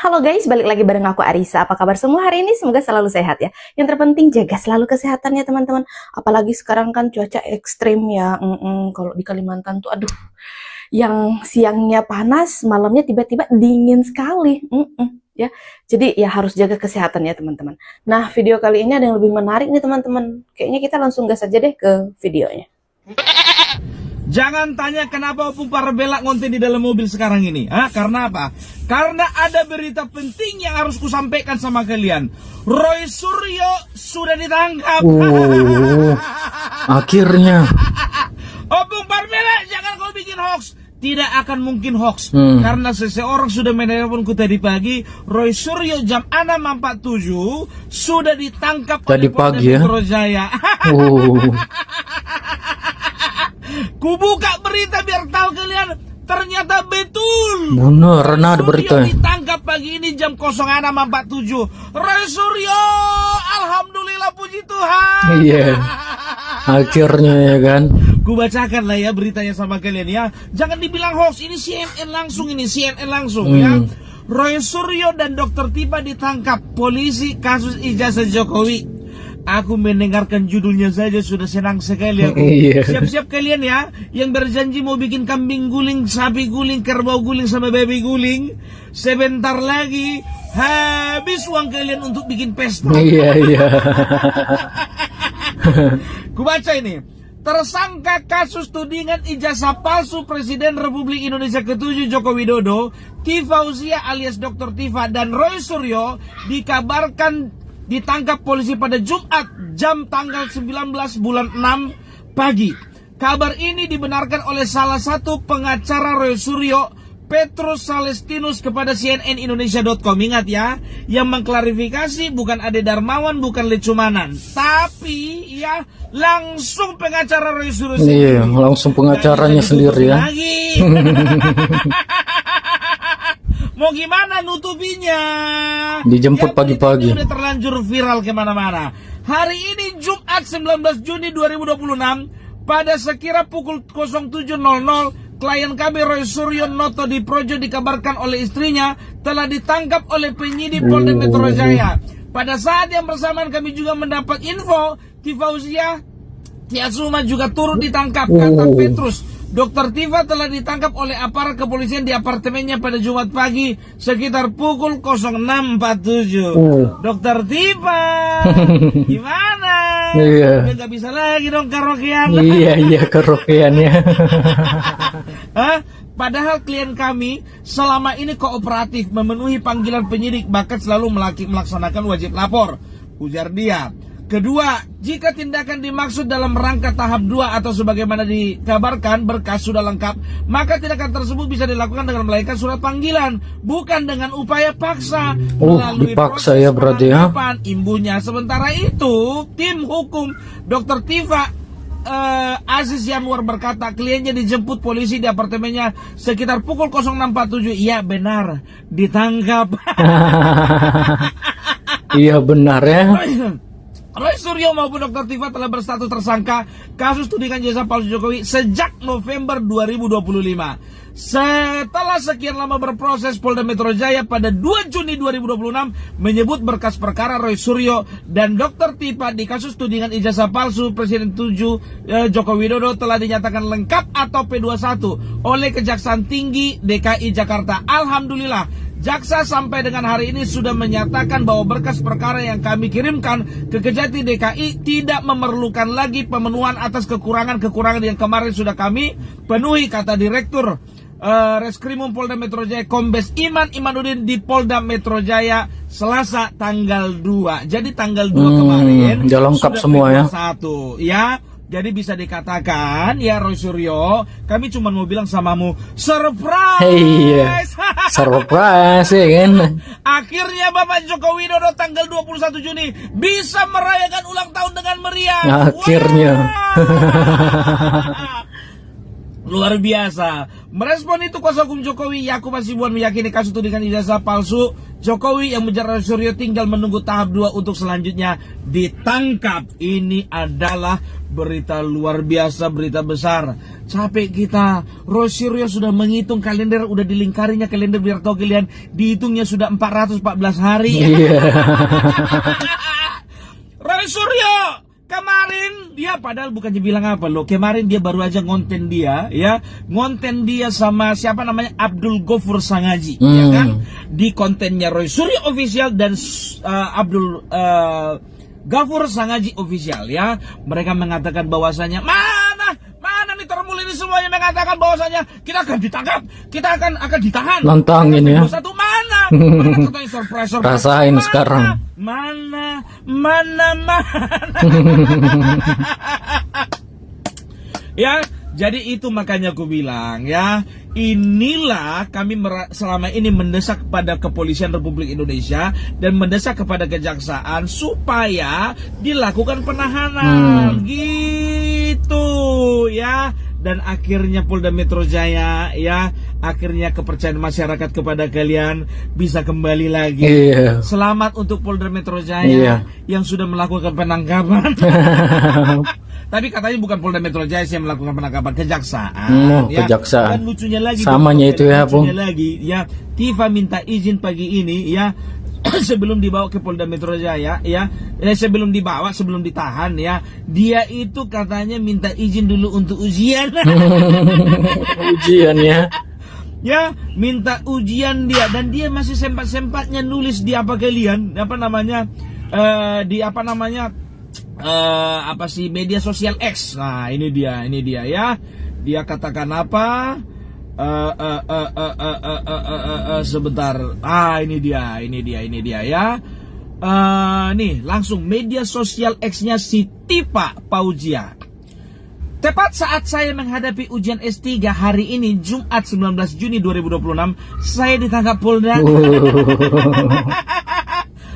Halo guys, balik lagi bareng aku Arisa. Apa kabar semua hari ini? Semoga selalu sehat ya. Yang terpenting jaga selalu kesehatannya teman-teman. Apalagi sekarang kan cuaca ekstrim ya. Kalau di Kalimantan tuh aduh, yang siangnya panas, malamnya tiba-tiba dingin sekali. Ya, jadi ya harus jaga kesehatan ya teman-teman. Nah, video kali ini ada yang lebih menarik nih teman-teman. Kayaknya kita langsung gas aja deh ke videonya. Jangan tanya kenapa Opung Parabella ngonten di dalam mobil sekarang ini. Karena apa? Karena ada berita penting yang harus kusampaikan sama kalian. Roy Suryo sudah ditangkap. Akhirnya. Opung Parabella, jangan kau bikin hoax. Tidak akan mungkin hoax. Karena seseorang sudah menelponku tadi pagi. Roy Suryo jam 6.47 sudah ditangkap tadi oleh Polda Metro Jaya. Kubuka berita biar tahu kalian, ternyata betul. Bener, ada berita. Ditangkap pagi ini jam 06.47. Roy Suryo, alhamdulillah puji Tuhan. Iya. Akhirnya ya kan. Kubacakan lah ya beritanya sama kalian ya. Jangan dibilang hoax, ini CNN langsung, ya. Roy Suryo dan Dr. Tifa ditangkap polisi kasus ijazah Jokowi. Aku mendengarkan judulnya saja sudah senang sekali aku. Siap-siap kalian ya, yang berjanji mau bikin kambing guling, sapi guling, kerbau guling, sama baby guling. Sebentar lagi habis uang kalian untuk bikin pesta. Iya. Kubaca ini. Tersangka kasus tudingan ijazah palsu Presiden Republik Indonesia ke-7 Joko Widodo, Tifa Fauzia alias Dr. Tifa dan Roy Suryo dikabarkan ditangkap polisi pada Jumat jam tanggal 19 bulan 6 pagi. Kabar ini dibenarkan oleh salah satu pengacara Roy Suryo, Petrus Salestinus, kepada cnnindonesia.com. Ingat ya, yang mengklarifikasi bukan Ade Darmawan, bukan Lecumanan, tapi ya langsung pengacara Roy Suryo sendiri. Iya, langsung pengacaranya sendiri ya. Mau gimana nutupinya? Dijemput pagi-pagi. Udah terlanjur viral kemana-mana. Hari ini Jumat 19 Juni 2026 pada sekira pukul 07.00, klien kami Roy Suryo Noto di Projo dikabarkan oleh istrinya telah ditangkap oleh penyidik Polda Metro Jaya. Pada saat yang bersamaan kami juga mendapat info Tifa Fauzia Tiasuma juga turut ditangkap. Kata Petrus, Dr. Tifa telah ditangkap oleh aparat kepolisian di apartemennya pada Jumat pagi sekitar pukul 06.47. Dr. Tifa, gimana? Iya. Udah gak bisa lagi dong karaokean. Iya karaokean ya. Padahal klien kami selama ini kooperatif, memenuhi panggilan penyidik, bahkan selalu melaksanakan wajib lapor, ujar dia. Kedua, jika tindakan dimaksud dalam rangka tahap 2 atau sebagaimana dikabarkan berkas sudah lengkap, maka tindakan tersebut bisa dilakukan dengan melahirkan surat panggilan, bukan dengan upaya paksa melalui dipaksa proses ya berarti ya. Imbunya. Sementara itu, tim hukum Dr. Tifa Aziz Yanwar berkata kliennya dijemput polisi di apartemennya sekitar pukul 06.47. Iya benar, ditangkap. Iya benar ya. Roy Suryo maupun Dr. Tifa telah berstatus tersangka kasus tudingan jasa palsu Jokowi sejak November 2025. Setelah sekian lama berproses, Polda Metro Jaya pada 2 Juni 2026 menyebut berkas perkara Roy Suryo dan Dr. Tifa di kasus tudingan ijazah palsu Presiden 7 Joko Widodo telah dinyatakan lengkap atau P21 oleh Kejaksaan Tinggi DKI Jakarta. Alhamdulillah, jaksa sampai dengan hari ini sudah menyatakan bahwa berkas perkara yang kami kirimkan ke Kejati DKI tidak memerlukan lagi pemenuhan atas kekurangan-kekurangan yang kemarin sudah kami penuhi, kata Direktur Reskrimum Polda Metro Jaya Kombes Imanudin di Polda Metro Jaya Selasa tanggal 2. Jadi tanggal 2 kemarin udah lengkap semua ya. Ya. Jadi bisa dikatakan ya Roy Suryo, kami cuma mau bilang samamu surprise. Iya. Surprise ya kan. Akhirnya Bapak Joko Widodo tanggal 21 Juni bisa merayakan ulang tahun dengan meriah. Akhirnya. Luar biasa. Merespon itu kuasa hukum Jokowi, Yakub Hasibuan meyakini kasus tudingan ijazah palsu Jokowi yang menjerat Roy Suryo tinggal menunggu tahap 2 untuk selanjutnya ditangkap. Ini adalah berita luar biasa, berita besar. Capek kita. Roy Suryo sudah menghitung kalender, udah dilingkarinya kalender biar tahu kalian, dihitungnya sudah 414 hari. Roy Suryo kemarin dia padahal bukannya bilang apa loh. Kemarin dia baru aja ngonten dia sama siapa namanya Abdul Gofur Sangaji, ya kan? Di kontennya Roy Suryo official dan Abdul Gofur Sangaji official, ya. Mereka mengatakan bahwasanya mana nih termul ini semuanya mengatakan bahwasanya kita akan ditangkap, kita akan ditahan. Nantangin ya. Satu mana katanya surprise. Rasain sekarang. Mana. Ya, jadi itu makanya aku bilang, ya, inilah kami selama ini mendesak kepada Kepolisian Republik Indonesia dan mendesak kepada Kejaksaan supaya dilakukan penahanan, gitu, ya. Dan akhirnya Polda Metro Jaya, ya, akhirnya kepercayaan masyarakat kepada kalian bisa kembali lagi. Selamat untuk Polda Metro Jaya yang sudah melakukan penangkapan. Tapi katanya bukan Polda Metro Jaya yang melakukan penangkapan, Kejaksaan. Ya. Kejaksaan. Dan lucunya lagi, samanya itu ya, Bung. Ya, Tifa minta izin pagi ini, ya. Sebelum dibawa ke Polda Metro Jaya, ya, sebelum ditahan, ya, dia itu katanya minta izin dulu untuk ujian. Ujian, ya. Ya, minta ujian dia, dan dia masih sempat-sempatnya nulis di media sosial X. Nah, ini dia, ya. Dia katakan apa? Sebentar. Ini dia, ya. Nih, langsung media sosial X-nya si Tifa Fauzia. Tepat saat saya menghadapi ujian S3 hari ini, Jumat 19 Juni 2026, saya ditangkap Polda.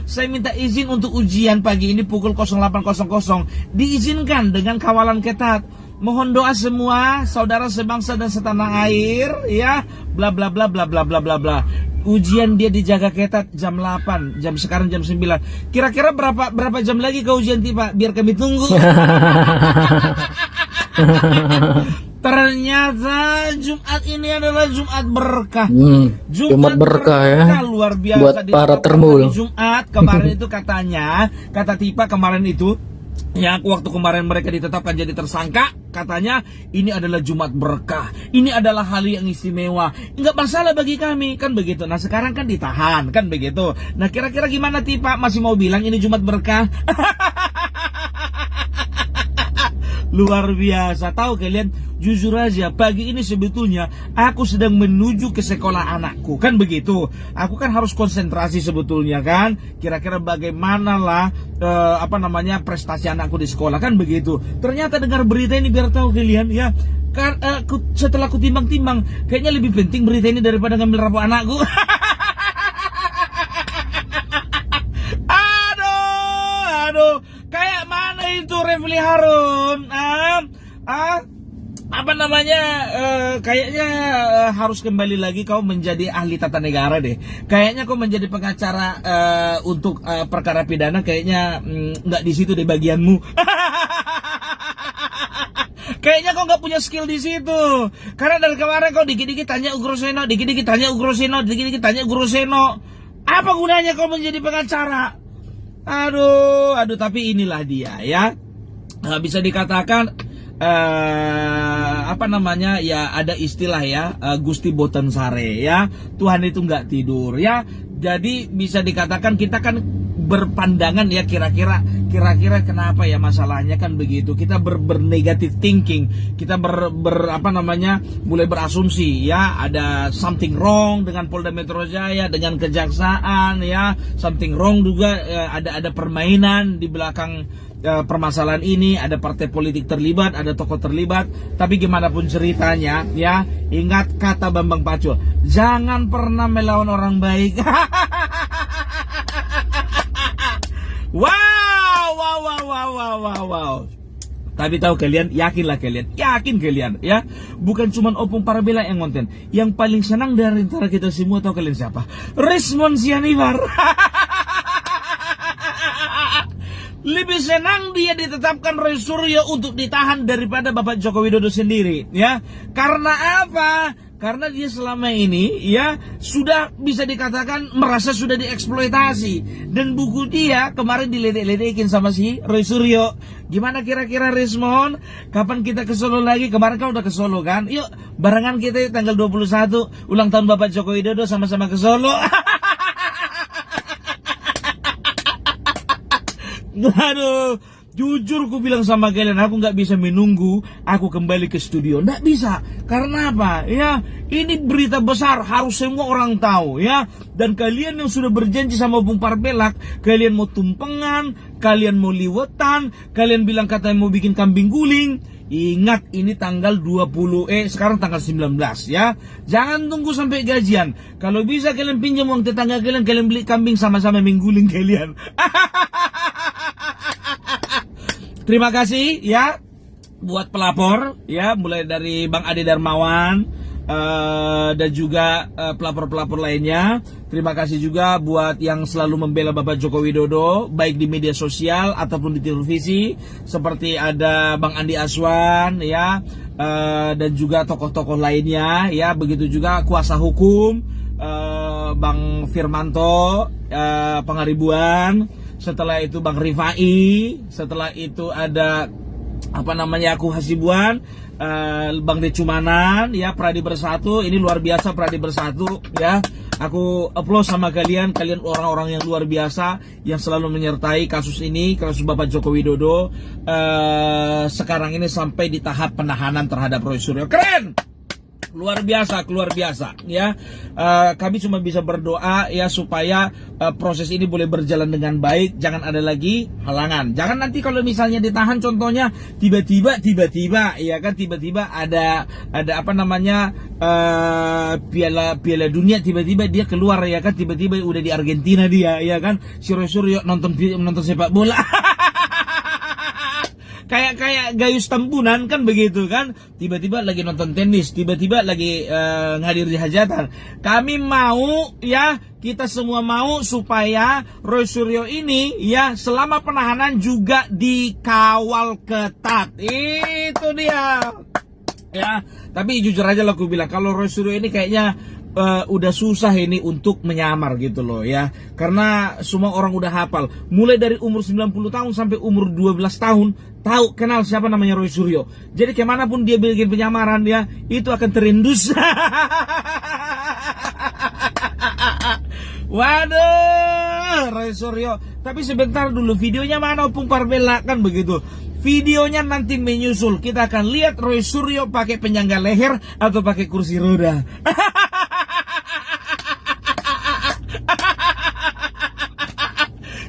Saya minta izin untuk ujian pagi ini pukul 08.00. Diizinkan dengan kawalan ketat. Mohon doa semua saudara sebangsa dan setanah air, ya, bla bla bla bla bla bla bla bla. Ujian dia dijaga ketat jam 8, sekarang jam 9. Kira-kira berapa jam lagi ke ujian Tifa? Biar kami tunggu. Ternyata Jumat ini adalah Jumat berkah. Jumat berkah, ya. Luar biasa buat para termul. Jumat kemarin itu kata Tifa kemarin itu, ya, waktu kemarin mereka ditetapkan jadi tersangka, katanya ini adalah Jumat berkah, ini adalah hari yang istimewa, nggak masalah bagi kami, kan begitu. Nah, sekarang kan ditahan, kan begitu. Nah, kira-kira gimana Tifa? Masih mau bilang ini Jumat berkah? Luar biasa. Tahu kalian, jujur aja, pagi ini sebetulnya aku sedang menuju ke sekolah anakku, kan begitu. Aku kan harus konsentrasi sebetulnya, kan. Kira-kira bagaimana lah prestasi anakku di sekolah, kan begitu. Ternyata dengar berita ini biar tahu kalian, ya. Setelah aku timbang-timbang, kayaknya lebih penting berita ini daripada ngambil rapor anakku. Aduh, kayak mana itu Refli Harun? Kayaknya harus kembali lagi kau menjadi ahli tata negara deh. Kayaknya kau menjadi pengacara untuk perkara pidana, kayaknya nggak di situ deh bagianmu. Kayaknya kau nggak punya skill di situ. Karena dari kemarin kau dikit-dikit tanya Ugroseno, dikit-dikit tanya Ugroseno, dikit-dikit tanya Ugroseno. Apa gunanya kau menjadi pengacara? Aduh, tapi inilah dia, ya. Bisa dikatakan ya, ada istilah, ya, Gusti Boten Sare, ya. Tuhan itu nggak tidur, ya. Jadi bisa dikatakan kita kan berpandangan, ya, kira-kira kenapa ya masalahnya, kan begitu. Kita bernegative thinking, kita mulai berasumsi, ya, ada something wrong dengan Polda Metro Jaya, dengan Kejaksaan, ya, something wrong juga, ada permainan di belakang permasalahan ini, ada partai politik terlibat, ada tokoh terlibat. Tapi gimana pun ceritanya, ya, ingat kata Bambang Pacul, jangan pernah melawan orang baik. Wow. Tapi tahu kalian, yakin kalian ya, bukan cuma Opung Parbela yang konten. Yang paling senang dari antara kita semua, tahu kalian siapa? Resmond Sianifar. Lebih senang dia ditetapkan Roy Suryo untuk ditahan daripada Bapak Joko Widodo sendiri, ya. Karena apa? Karena dia selama ini ya sudah bisa dikatakan merasa sudah dieksploitasi. Dan buku dia kemarin diledek-ledekin sama si Roy Suryo. Gimana kira-kira Resmond? Kapan kita ke Solo lagi? Kemarin kan udah ke Solo kan? Yuk barengan kita tanggal 21 ulang tahun Bapak Joko Widodo sama-sama ke Solo. Aduh, jujur ku bilang sama kalian, aku nggak bisa menunggu aku kembali ke studio, nggak bisa. Karena apa? Ya, ini berita besar, harus semua orang tahu ya. Dan kalian yang sudah berjanji sama Opung Parbela, kalian mau tumpengan, kalian mau liwetan, kalian bilang katanya mau bikin kambing guling. Ingat, ini tanggal 20, sekarang tanggal 19 ya. Jangan tunggu sampai gajian. Kalau bisa kalian pinjam uang tetangga kalian, kalian beli kambing sama-sama mengguling kalian. Terima kasih ya buat pelapor ya, mulai dari Bang Ade Darmawan dan juga pelapor-pelapor lainnya. Terima kasih juga buat yang selalu membela Bapak Joko Widodo, baik di media sosial ataupun di televisi, seperti ada Bang Andi Aswan ya, dan juga tokoh-tokoh lainnya ya. Begitu juga kuasa hukum Bang Firmanto Pangaribuan. Setelah itu Bang Rifai, setelah itu ada aku Hasibuan, Bang Decumanan ya, Pradi Bersatu. Ini luar biasa Pradi Bersatu ya. Aku applause sama kalian orang-orang yang luar biasa yang selalu menyertai kasus ini, kasus Bapak Joko Widodo sekarang ini sampai di tahap penahanan terhadap Roy Suryo. Keren! Luar biasa ya. Kami cuma bisa berdoa ya supaya proses ini boleh berjalan dengan baik, jangan ada lagi halangan. Jangan nanti kalau misalnya ditahan, contohnya tiba-tiba ya kan, tiba-tiba ada piala dunia, tiba-tiba dia keluar ya kan, tiba-tiba udah di Argentina dia ya kan, si Roy Suryo nonton sepak bola. Kayak Gayus Tambunan kan begitu kan, tiba-tiba lagi nonton tenis, tiba-tiba lagi ngadir di hajatan. Kami mau ya, kita semua mau supaya Roy Suryo ini ya selama penahanan juga dikawal ketat. Itu dia ya. Tapi jujur aja lah aku bilang, kalau Roy Suryo ini kayaknya udah susah ini untuk menyamar gitu loh ya. Karena semua orang udah hafal, mulai dari umur 90 tahun sampai umur 12 tahun tahu kenal siapa namanya Roy Suryo. Jadi kemanapun dia bikin penyamaran ya, itu akan terindus. Waduh, Roy Suryo. Tapi sebentar dulu, videonya mana Opung Parbela kan begitu. Videonya nanti menyusul. Kita akan lihat Roy Suryo pakai penyangga leher atau pakai kursi roda.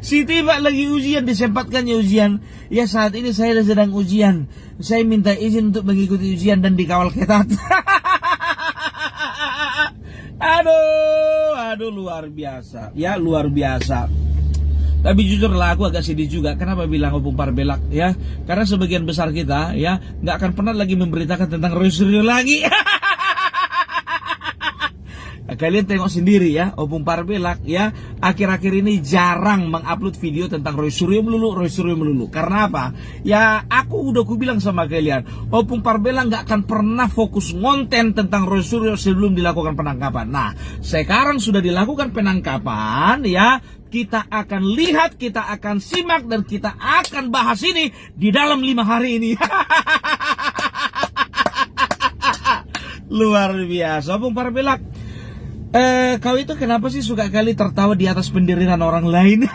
Si tiba lagi ujian, disempatkannya ujian. Ya saat ini saya sedang ujian. Saya minta izin untuk mengikuti ujian dan dikawal ketat. Aduh luar biasa. Ya luar biasa. Tapi jujur lah aku agak sedih juga. Kenapa bilang Opung Parbela ya? Karena sebagian besar kita ya nggak akan pernah lagi memberitakan tentang Roy Suryo lagi. Kalian tengok sendiri ya, Opung Parbela ya akhir-akhir ini jarang mengupload video tentang Roy Suryo melulu. Karena apa? Ya aku udah bilang sama kalian, Opung Parbela nggak akan pernah fokus ngonten tentang Roy Suryo sebelum dilakukan penangkapan. Nah, sekarang sudah dilakukan penangkapan ya. Kita akan lihat, kita akan simak, dan kita akan bahas ini di dalam 5 hari ini. Luar biasa, Opung Parbela. Kau itu kenapa sih suka kali tertawa di atas penderitaan orang lain?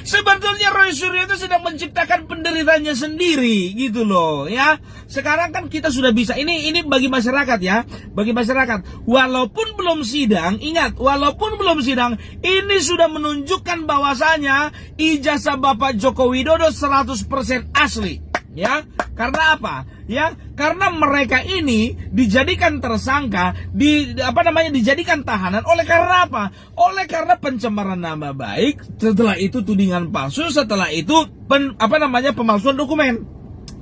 Sebetulnya Roy Suryo itu sedang menciptakan penderitanya sendiri gitu loh ya. Sekarang kan kita sudah bisa, ini bagi masyarakat ya, bagi masyarakat, walaupun belum sidang, ingat, walaupun belum sidang, ini sudah menunjukkan bahwasanya ijazah Bapak Joko Widodo 100% asli. Ya, karena apa? Ya, karena mereka ini dijadikan tersangka, dijadikan tahanan oleh karena apa? Oleh karena pencemaran nama baik, setelah itu tudingan palsu, setelah itu pemalsuan dokumen.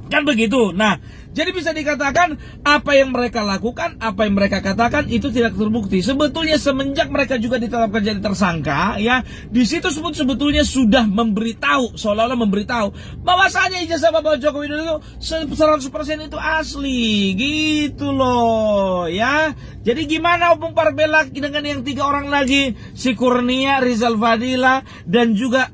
Kan begitu. Nah, jadi bisa dikatakan apa yang mereka lakukan, apa yang mereka katakan itu tidak terbukti. Sebetulnya semenjak mereka juga ditetapkan jadi tersangka, ya, di situ sebetulnya sudah memberitahu, seolah-olah memberitahu bahwasanya ijazah Bapak Joko Widodo 100% itu asli, gitu loh, ya. Jadi gimana Opung Parbelak dengan yang 3 orang lagi, si Kurnia, Rizal Fadila, dan juga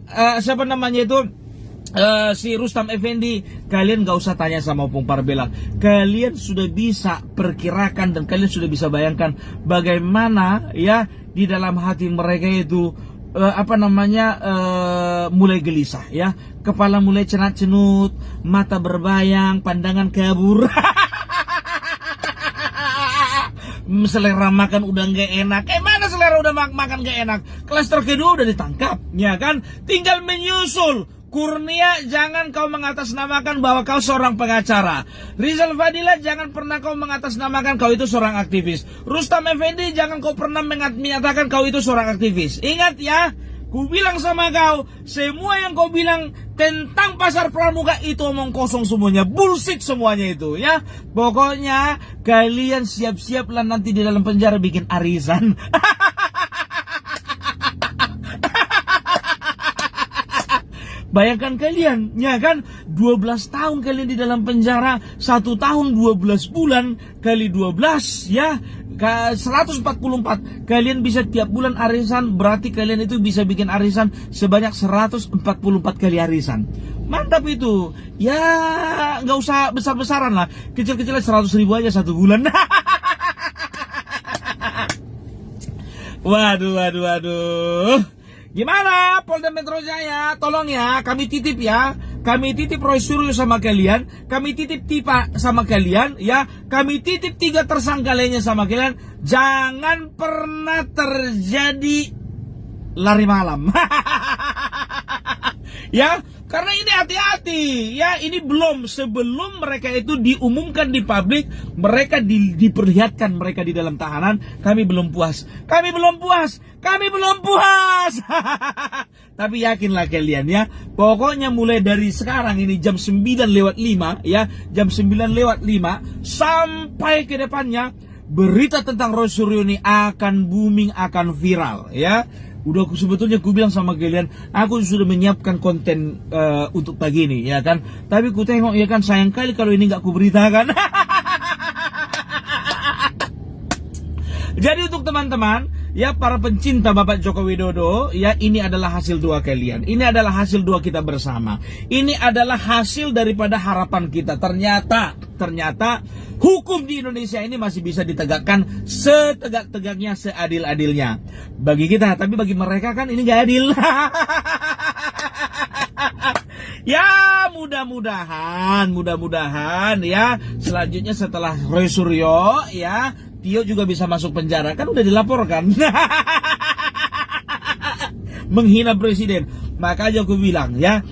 si Rustam Effendi. Kalian gak usah tanya sama Opung Parbelak. Kalian sudah bisa perkirakan dan kalian sudah bisa bayangkan bagaimana ya di dalam hati mereka itu mulai gelisah, ya. Kepala mulai cenut-cenut, mata berbayang, pandangan kabur. Selera makan udah gak enak. Mana selera udah makan gak enak? Klaster kedua udah ditangkap, ya kan? Tinggal menyusul. Kurnia, jangan kau mengatasnamakan bahwa kau seorang pengacara. Rizal Fadila, jangan pernah kau mengatasnamakan kau itu seorang aktivis. Rustam Effendi, jangan kau pernah menyatakan kau itu seorang aktivis. Ingat ya, ku bilang sama kau, semua yang kau bilang tentang pasar pramuka itu omong kosong semuanya, bullshit semuanya itu, ya. Pokoknya kalian siap-siaplah nanti di dalam penjara bikin arisan. Bayangkan kalian, ya kan, 12 tahun kalian di dalam penjara, 1 tahun 12 bulan kali 12, ya, 144. Kalian bisa tiap bulan arisan, berarti kalian itu bisa bikin arisan sebanyak 144 kali arisan. Mantap itu. Ya, nggak usah besar-besaran lah, kecil-kecilnya 100.000 aja 1 bulan. Waduh. Gimana Polda Metro Jaya? Tolong ya, kami titip Roy Suryo sama kalian, kami titip Tipa sama kalian, ya. Kami titip 3 tersangka lainnya sama kalian. Jangan pernah terjadi lari malam. Ya, karena ini hati-hati, ya. Ini sebelum mereka itu diumumkan di publik, mereka diperlihatkan mereka di dalam tahanan. Kami belum puas. Tapi yakinlah kalian, ya. Pokoknya mulai dari sekarang ini jam 9:05, ya, jam 9:05 sampai ke depannya berita tentang Roy Suryo ini akan booming, akan viral, ya. Udah sebetulnya ku bilang sama kalian, aku sudah menyiapkan konten untuk pagi ini, ya kan. Tapi ku tengok, ya kan, sayang kali kalau ini nggak ku beritakan. Jadi untuk teman-teman, ya, para pencinta Bapak Joko Widodo, ya, ini adalah hasil doa kalian. Ini adalah hasil doa kita bersama. Ini adalah hasil daripada harapan kita. Ternyata hukum di Indonesia ini masih bisa ditegakkan setegak-tegaknya, seadil-adilnya. Bagi kita, tapi bagi mereka kan ini gak adil. Ya, mudah-mudahan ya, selanjutnya setelah Roy Suryo, ya, Tio juga bisa masuk penjara, kan udah dilaporkan. Menghina presiden. Makanya aku bilang, ya,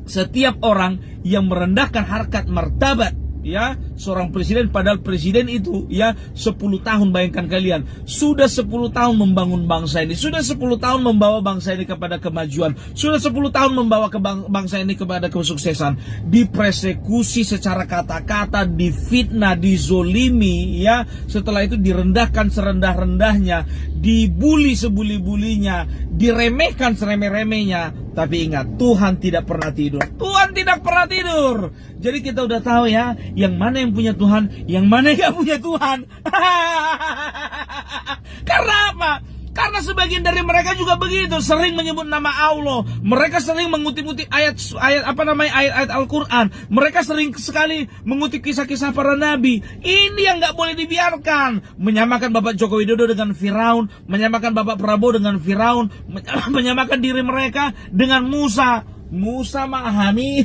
setiap orang yang merendahkan harkat martabat, ya, seorang presiden, padahal presiden itu, ya, 10 tahun, bayangkan kalian, sudah 10 tahun membangun bangsa ini, sudah 10 tahun membawa bangsa ini kepada kemajuan, sudah 10 tahun membawa bangsa ini kepada kesuksesan, dipersekusi secara kata-kata, difitnah, dizolimi, ya, setelah itu direndahkan serendah-rendahnya, dibuli sebuli-bulinya, diremehkan seremeh-remehnya. Tapi ingat, Tuhan tidak pernah tidur. Tuhan tidak pernah tidur. Jadi kita udah tahu, ya, yang mana yang punya Tuhan, yang mana yang gak punya Tuhan. Karena apa? Karena sebagian dari mereka juga begitu, sering menyebut nama Allah. Mereka sering mengutip-utip ayat Al-Quran. Mereka sering sekali mengutip kisah-kisah para nabi. Ini yang gak boleh dibiarkan. Menyamakan Bapak Joko Widodo dengan Firaun, menyamakan Bapak Prabowo dengan Firaun, menyamakan diri mereka dengan Musa. Musa memahami.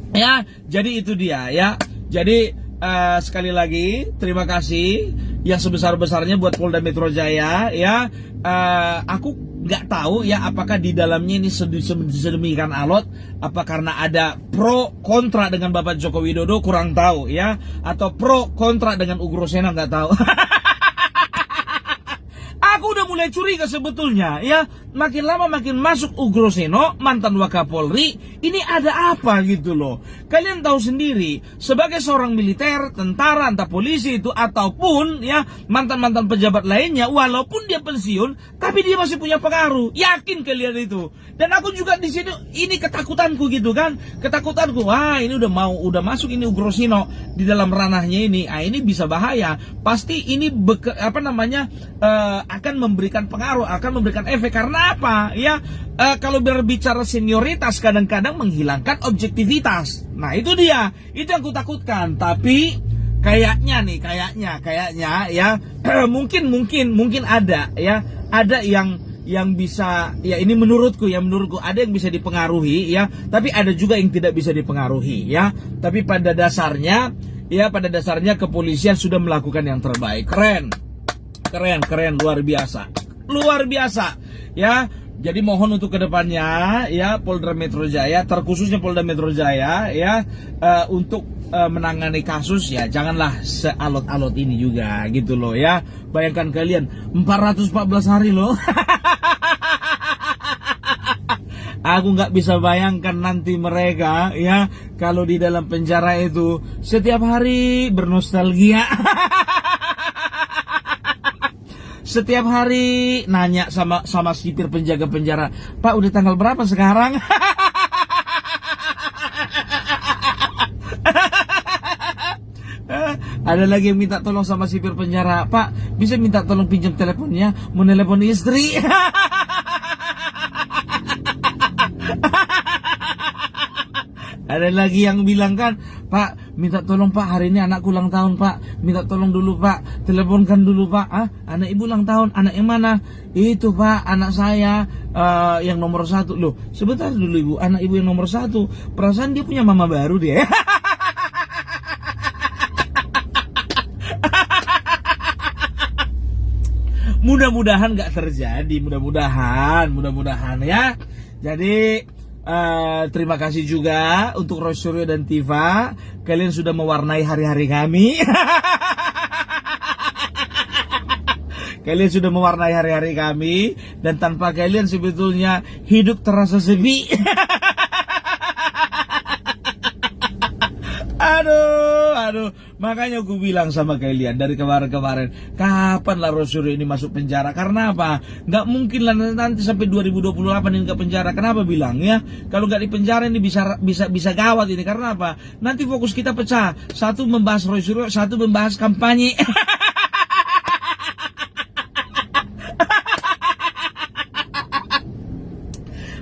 Ya, jadi itu dia, ya. Jadi sekali lagi terima kasih yang sebesar-besarnya buat Polda Metro Jaya, ya. Aku nggak tahu ya apakah di dalamnya ini sedemikian alot, apa karena ada pro kontra dengan Bapak Joko Widodo, kurang tahu ya, atau pro kontra dengan Ugrosena, nggak tahu. Aku udah mulai curiga sebetulnya ya, makin lama makin masuk Ugroseno, mantan Wakapolri, ini ada apa gitu loh. Kalian tahu sendiri, sebagai seorang militer, tentara, entah polisi itu, ataupun ya mantan-mantan pejabat lainnya, walaupun dia pensiun, tapi dia masih punya pengaruh. Yakin kalian itu? Dan aku juga di sini, ini ketakutanku gitu kan, ketakutanku, wah ini udah masuk ini Ugroseno di dalam ranahnya ini, ini bisa bahaya. Pasti ini akan memberikan pengaruh, akan memberikan efek. Karena apa? Ya, kalau berbicara senioritas kadang-kadang menghilangkan objektivitas. Nah, itu dia. Itu yang kutakutkan. Tapi kayaknya ya mungkin ada ya. Ada yang bisa, ya ini menurutku ada yang bisa dipengaruhi ya, tapi ada juga yang tidak bisa dipengaruhi ya. Tapi pada dasarnya kepolisian sudah melakukan yang terbaik. Keren, luar biasa ya. Jadi mohon untuk kedepannya ya Polda Metro Jaya, terkhususnya Polda Metro Jaya ya, untuk menangani kasus ya janganlah sealot-alot ini juga gitu loh ya. Bayangkan kalian 414 hari loh. Aku nggak bisa bayangkan nanti mereka ya kalau di dalam penjara itu setiap hari bernostalgia. Setiap hari nanya sama sipir penjaga penjara, Pak udah tanggal berapa sekarang? Ada lagi yang minta tolong sama sipir penjara, Pak bisa minta tolong pinjam teleponnya, mau nelpon istri. Ada lagi yang bilang kan, Pak minta tolong Pak, hari ini anakku ulang tahun Pak, minta tolong dulu Pak, teleponkan dulu Pak. Anak ibu ulang tahun, anak yang mana? Itu Pak, anak saya yang nomor 1. Loh sebentar dulu ibu, anak ibu yang nomor 1, perasaan dia punya mama baru dia. Mudah-mudahan gak terjadi, mudah-mudahan ya. Jadi terima kasih juga untuk Roy Suryo dan Tifa. Kalian sudah mewarnai hari-hari kami. Kalian sudah mewarnai hari-hari kami. Dan tanpa kalian sebetulnya hidup terasa sepi. Aduh, makanya aku bilang sama kalian dari kemarin, kapan lah Roy Suryo ini masuk penjara? Karena apa? Nggak mungkin lah nanti sampai 2028 ini nggak penjara. Kenapa bilang ya? Kalau nggak di penjara ini bisa gawat ini. Karena apa? Nanti fokus kita pecah. Satu membahas Roy Suryo, satu membahas kampanye.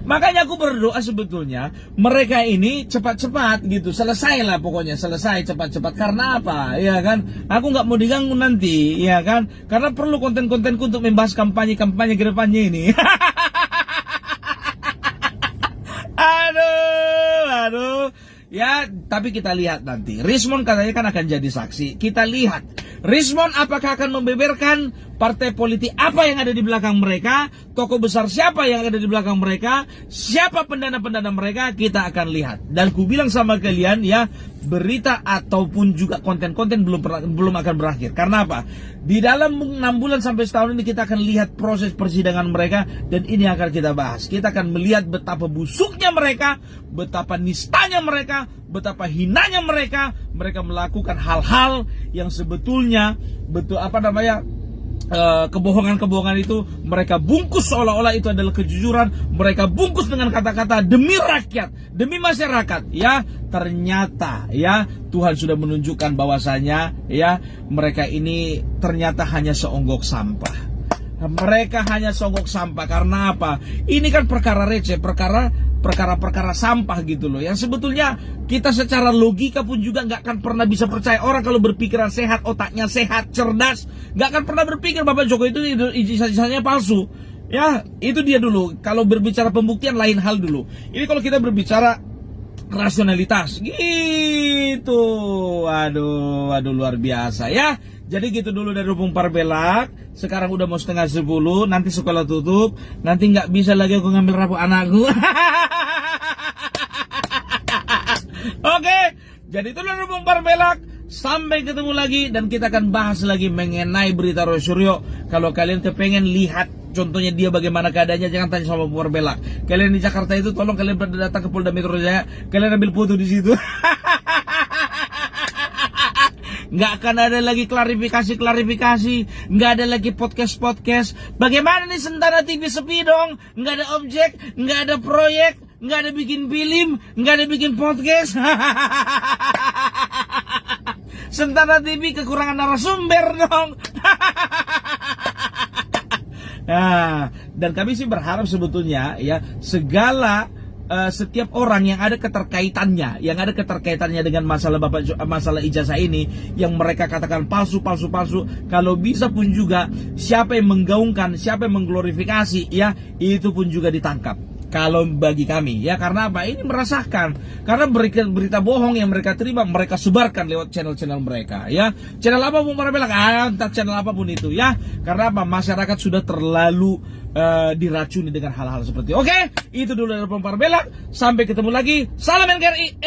Makanya aku berdoa sebetulnya mereka ini cepat-cepat gitu, selesai lah pokoknya, selesai cepat-cepat. Karena apa? Ya kan? Aku nggak mau diganggu nanti, ya kan? Karena perlu konten-kontenku untuk membahas kampanye ke depannya ini. Aduh. Ya, tapi kita lihat nanti. Rismond katanya kan akan jadi saksi. Kita lihat Rismond apakah akan membeberkan partai politik apa yang ada di belakang mereka, tokoh besar siapa yang ada di belakang mereka, siapa pendana-pendana mereka, kita akan lihat. Dan ku bilang sama kalian ya, berita ataupun juga konten-konten belum akan berakhir. Karena apa? Di dalam 6 bulan sampai setahun ini kita akan lihat proses persidangan mereka, dan ini akan kita bahas. Kita akan melihat betapa busuknya mereka, betapa nistanya mereka, betapa hinanya mereka melakukan hal-hal yang sebetulnya kebohongan-kebohongan itu mereka bungkus seolah-olah itu adalah kejujuran. Mereka bungkus dengan kata-kata demi rakyat, demi masyarakat. Ya, ternyata ya Tuhan sudah menunjukkan bahwasanya ya mereka ini ternyata hanya seonggok sampah. Mereka hanya songgok sampah. Karena apa? Ini kan perkara receh, perkara sampah gitu loh. Yang sebetulnya kita secara logika pun juga nggak akan pernah bisa percaya. Orang kalau berpikiran sehat, otaknya sehat, cerdas, nggak akan pernah berpikir Bapak Jokowi itu ijazahnya palsu. Ya, itu dia dulu. Kalau berbicara pembuktian lain hal dulu. Ini kalau kita berbicara rasionalitas gitu. Aduh luar biasa ya. Jadi gitu dulu dari Opung Parbelak. Sekarang udah mau setengah 10, nanti sekolah tutup, nanti nggak bisa lagi aku ngambil rapuh anakku. Oke, jadi itu dari Opung Parbelak. Sampai ketemu lagi dan kita akan bahas lagi mengenai berita Roy Suryo. Kalau kalian kepengen lihat contohnya dia bagaimana keadaannya, jangan tanya sama Opung Parbelak. Kalian di Jakarta itu tolong kalian datang ke Polda Metro Jaya, kalian ambil foto di situ. Nggak akan ada lagi klarifikasi, nggak ada lagi podcast. Bagaimana nih Sentana TV sepi dong, nggak ada objek, nggak ada proyek, nggak ada bikin film, nggak ada bikin podcast. Sentana TV kekurangan narasumber dong. Nah, dan kami sih berharap sebetulnya ya segala setiap orang yang ada keterkaitannya dengan masalah ijazah ini yang mereka katakan palsu, kalau bisa pun juga siapa yang menggaungkan, siapa yang mengglorifikasi ya, itu pun juga ditangkap. Kalau bagi kami ya, karena apa? Ini meresahkan. Karena berita bohong yang mereka terima, mereka sebarkan lewat channel-channel mereka ya. Channel apapun mereka bilang, entah channel apapun itu ya. Karena apa? Masyarakat sudah terlalu diracuni dengan hal-hal seperti itu. Oke, itu dulu dari Opung Parbelak. Sampai ketemu lagi. Salam NKRI.